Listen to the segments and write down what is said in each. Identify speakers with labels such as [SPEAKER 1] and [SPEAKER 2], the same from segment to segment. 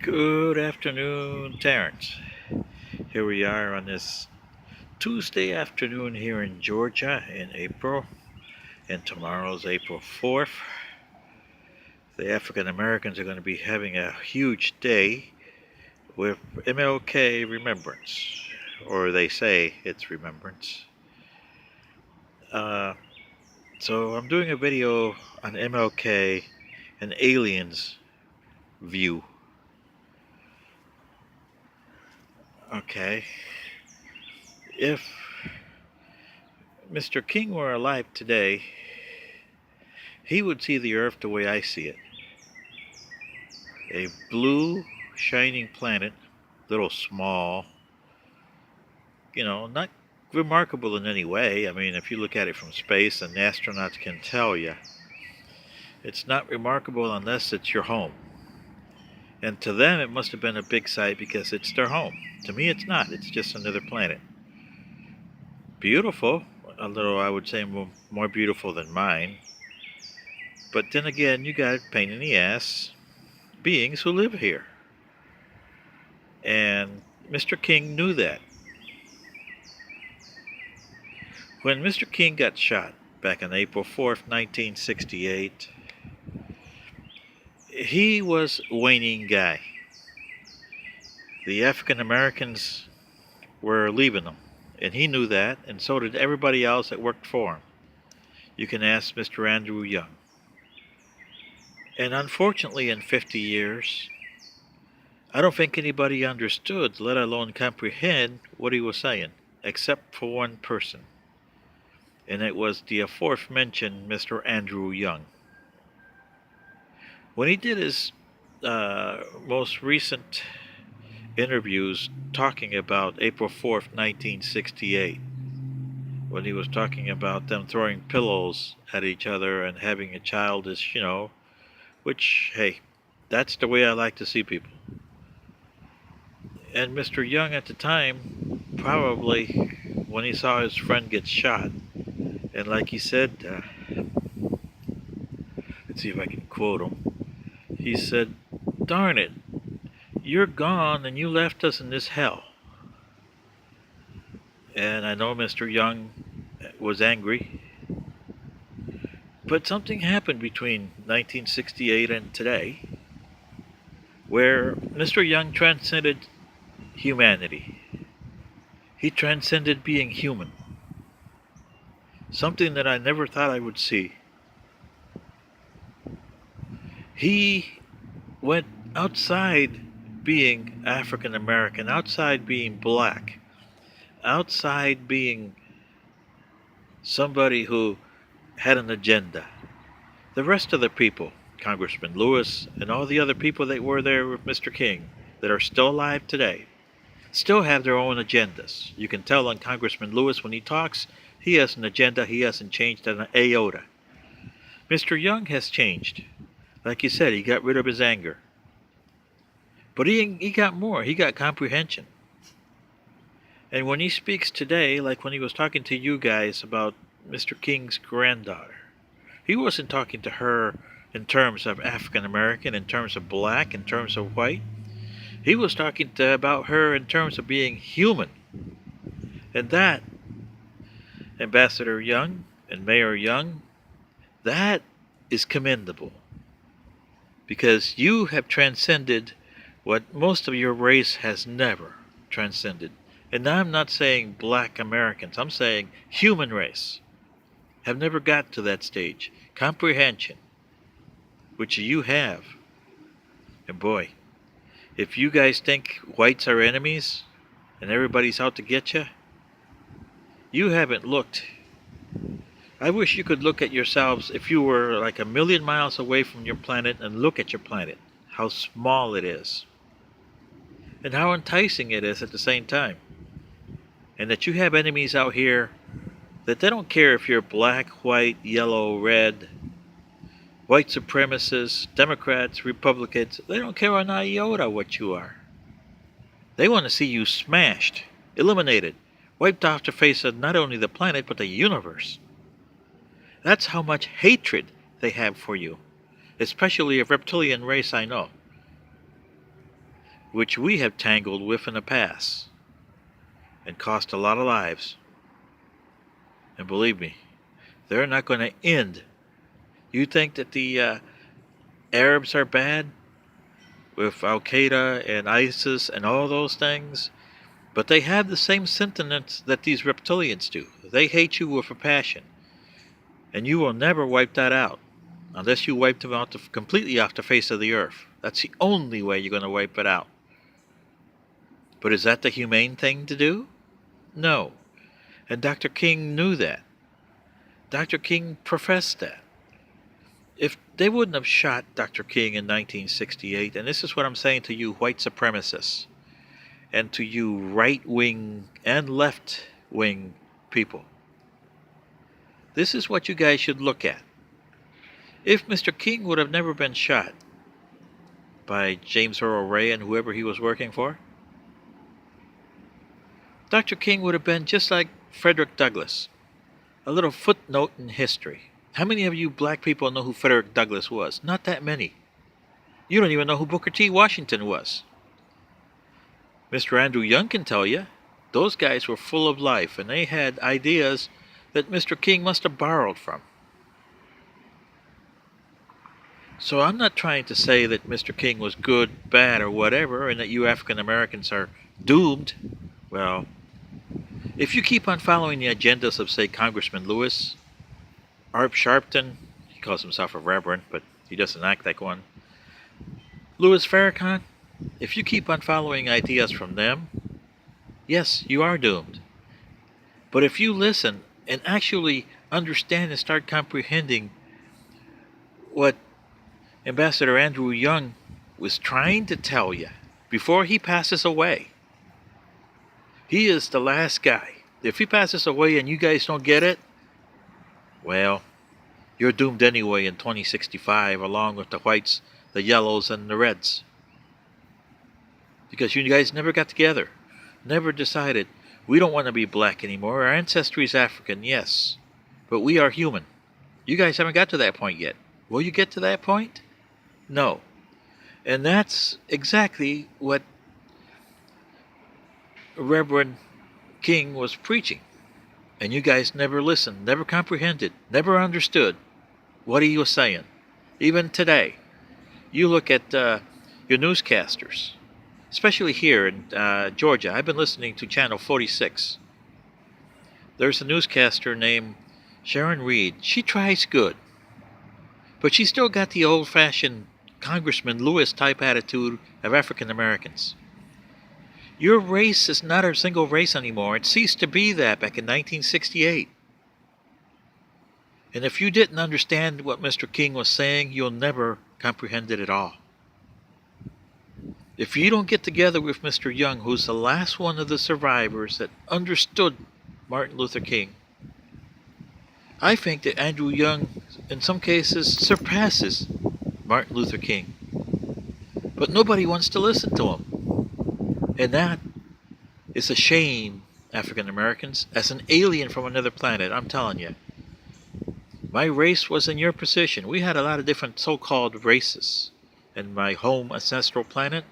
[SPEAKER 1] Good afternoon, Terrence. Here we are on this Tuesday afternoon here in Georgia in April, and tomorrow's April 4th. The African Americans are going to be having a huge day with MLK Remembrance, or they say it's Remembrance. Uh, so I'm doing a video on MLK and aliens view. Okay, if Mr. King were alive today, he would see the Earth the way I see it. A blue, shining planet, little small, not remarkable in any way. I mean, if you look at it from space, and astronauts can tell you, it's not remarkable unless it's your home. And to them, it must have been a big sight because it's their home. To me, it's not. It's just another planet. Beautiful, a little, I would say, more beautiful than mine. But then again, you got pain in the ass beings who live here. And Mr. King knew that. When Mr. King got shot back on April 4th, 1968, he was a waning guy. The African Americans were leaving him, and he knew that, and so did everybody else that worked for him. You can ask Mr. Andrew Young. And unfortunately, in 50 years, I don't think anybody understood, let alone comprehend, what he was saying, except for one person. And it was the aforementioned Mr. Andrew Young. When he did his most recent interviews talking about April 4th, 1968, when he was talking about them throwing pillows at each other and having a childish, which, hey, that's the way I like to see people. And Mr. Young at the time, probably when he saw his friend get shot, and like he said, let's see if I can quote him. He said, "Darn it, you're gone and you left us in this hell." And I know Mr. Young was angry, but something happened between 1968 and today where Mr. Young transcended humanity. He transcended being human. Something that I never thought I would see. He went outside being African American, outside being black, outside being somebody who had an agenda. The rest of the people, Congressman Lewis and all the other people that were there with Mr. King, that are still alive today, still have their own agendas. You can tell on Congressman Lewis when he talks, he has an agenda. He hasn't changed an iota. Mr. Young has changed. Like you said, he got rid of his anger. But he got more. He got comprehension. And when he speaks today, like when he was talking to you guys about Mr. King's granddaughter, he wasn't talking to her in terms of African American, in terms of black, in terms of white. He was talking about her in terms of being human. And that, Ambassador Young and Mayor Young, that is commendable. Because you have transcended what most of your race has never transcended. And I'm not saying black Americans, I'm saying human race have never got to that stage. Comprehension, which you have. And boy, if you guys think whites are enemies and everybody's out to get you, you haven't looked. I wish you could look at yourselves if you were like a million miles away from your planet and look at your planet, how small it is, and how enticing it is at the same time. And that you have enemies out here that they don't care if you're black, white, yellow, red, white supremacists, Democrats, Republicans. They don't care an iota what you are. They want to see you smashed, eliminated, wiped off the face of not only the planet but the universe. That's how much hatred they have for you, especially a reptilian race I know. which we have tangled with in the past and cost a lot of lives. And believe me, they're not going to end. You think that the Arabs are bad with Al Qaeda and ISIS and all those things? But they have the same sentiments that these reptilians do. They hate you with a passion. And you will never wipe that out unless you wipe them out completely off the face of the earth. That's the only way you're going to wipe it out. But is that the humane thing to do? No. And Dr. King knew that. Dr. King professed that. If they wouldn't have shot Dr. King in 1968, and this is what I'm saying to you white supremacists, and to you right-wing and left-wing people, this is what you guys should look at. If Mr. King would have never been shot by James Earl Ray and whoever he was working for, Dr. King would have been just like Frederick Douglass, a little footnote in history. How many of you black people know who Frederick Douglass was? Not that many. You don't even know who Booker T. Washington was. Mr. Andrew Young can tell you. Those guys were full of life, and they had ideas that Mr. King must have borrowed from. So I'm not trying to say that Mr. King was good, bad, or whatever, and that you African Americans are doomed. Well, if you keep on following the agendas of, say, Congressman Lewis, Art Sharpton, he calls himself a reverend, but he doesn't act like one, Louis Farrakhan, if you keep on following ideas from them, yes, you are doomed. But if you listen and actually understand and start comprehending what Ambassador Andrew Young was trying to tell you before he passes away, he is the last guy. If he passes away and you guys don't get it, well, you're doomed anyway in 2065 along with the whites, the yellows, and the reds. Because you guys never got together, never decided, we don't want to be black anymore. Our ancestry is African, yes, but we are human. You guys haven't got to that point yet. Will you get to that point? No. And that's exactly what Reverend King was preaching. And you guys never listened, never comprehended, never understood what he was saying. Even today, you look at your newscasters, especially here in Georgia. I've been listening to Channel 46. There's a newscaster named Sharon Reed. She tries good, but she still got the old-fashioned Congressman Lewis type attitude of African Americans. Your race is not a single race anymore. It ceased to be that back in 1968. And if you didn't understand what Mr. King was saying, you'll never comprehend it at all. If you don't get together with Mr. Young, who's the last one of the survivors that understood Martin Luther King, I think that Andrew Young, in some cases, surpasses Martin Luther King. But nobody wants to listen to him. And that is a shame, African Americans, as an alien from another planet, I'm telling you. My race was in your position. We had a lot of different so-called races in my home ancestral planet.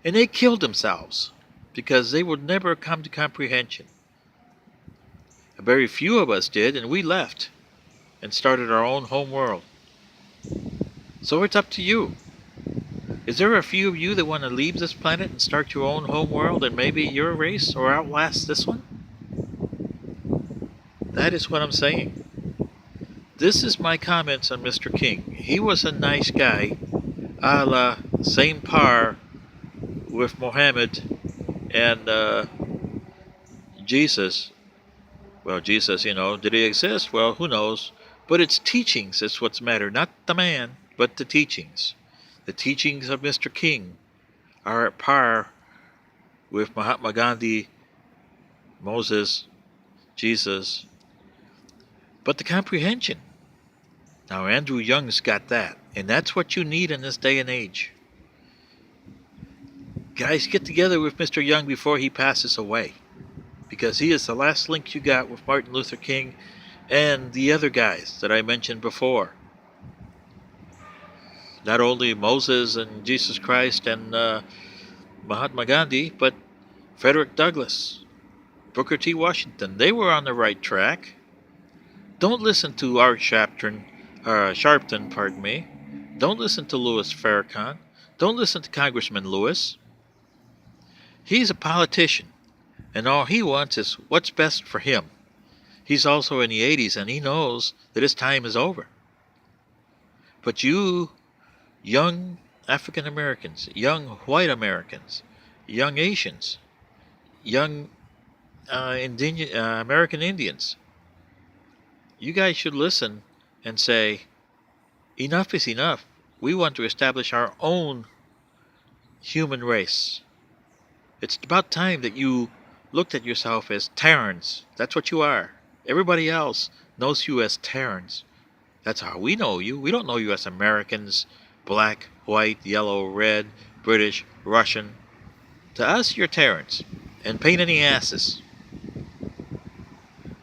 [SPEAKER 1] And they killed themselves because they would never come to comprehension. Very few of us did, and we left and started our own home world. So it's up to you. Is there a few of you that want to leave this planet and start your own home world and maybe your race or outlast this one? That is what I'm saying. This is my comments on Mr. King. He was a nice guy, a la same par with Mohammed and Jesus. Well, Jesus, did he exist? Well, who knows? But its teachings is what's matter, not the man, but the teachings. The teachings of Mr. King are at par with Mahatma Gandhi, Moses, Jesus. But the comprehension. Now, Andrew Young's got that, and that's what you need in this day and age. Guys, get together with Mr. Young before he passes away, because he is the last link you got with Martin Luther King and the other guys that I mentioned before. Not only Moses and Jesus Christ and Mahatma Gandhi, but Frederick Douglass, Booker T. Washington, they were on the right track. Don't listen to Art Sharpton, pardon me. Don't listen to Louis Farrakhan. Don't listen to Congressman Lewis. He's a politician, and all he wants is what's best for him. He's also in the 80s, and he knows that his time is over. But you, young African Americans, young white Americans, young Asians, young American Indians, you guys should listen and say, enough is enough. We want to establish our own human race. It's about time that you looked at yourself as Terrans. That's what you are. Everybody else knows you as Terrans. That's how we know you. We don't know you as Americans, black, white, yellow, red, British, Russian. To us, you're Terrans, and pain in the asses.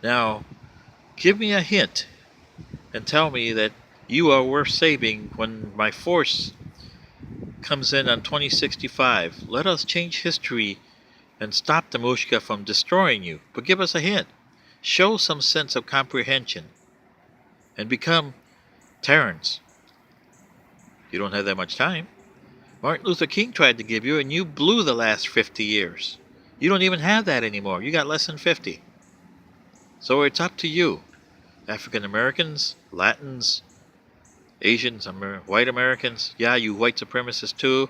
[SPEAKER 1] Now, give me a hint and tell me that you are worth saving when my force comes in on 2065. Let us change history and stop the Mushka from destroying you. But give us a hint. Show some sense of comprehension and become Terrans. You don't have that much time. Martin Luther King tried to give you, and you blew the last 50 years. You don't even have that anymore. You got less than 50. So it's up to you. African Americans, Latins, Asians, white Americans, yeah, you white supremacists too,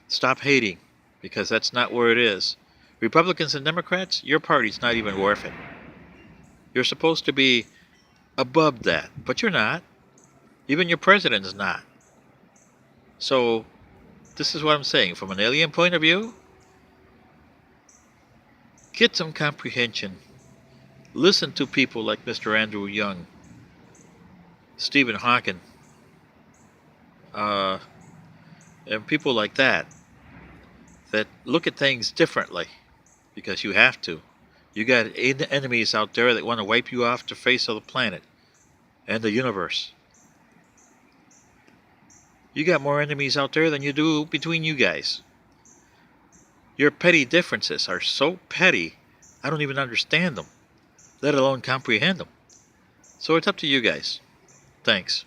[SPEAKER 1] stop hating, because that's not where it is. Republicans and Democrats, your party's not even worth it. You're supposed to be above that, but you're not. Even your president's not. So, this is what I'm saying. From an alien point of view, get some comprehension. Listen to people like Mr. Andrew Young, Stephen Hawking, and people like that look at things differently, because you have to. You got enemies out there that want to wipe you off the face of the planet and the universe. You got more enemies out there than you do between you guys. Your petty differences are so petty, I don't even understand them, let alone comprehend them. So it's up to you guys. Thanks.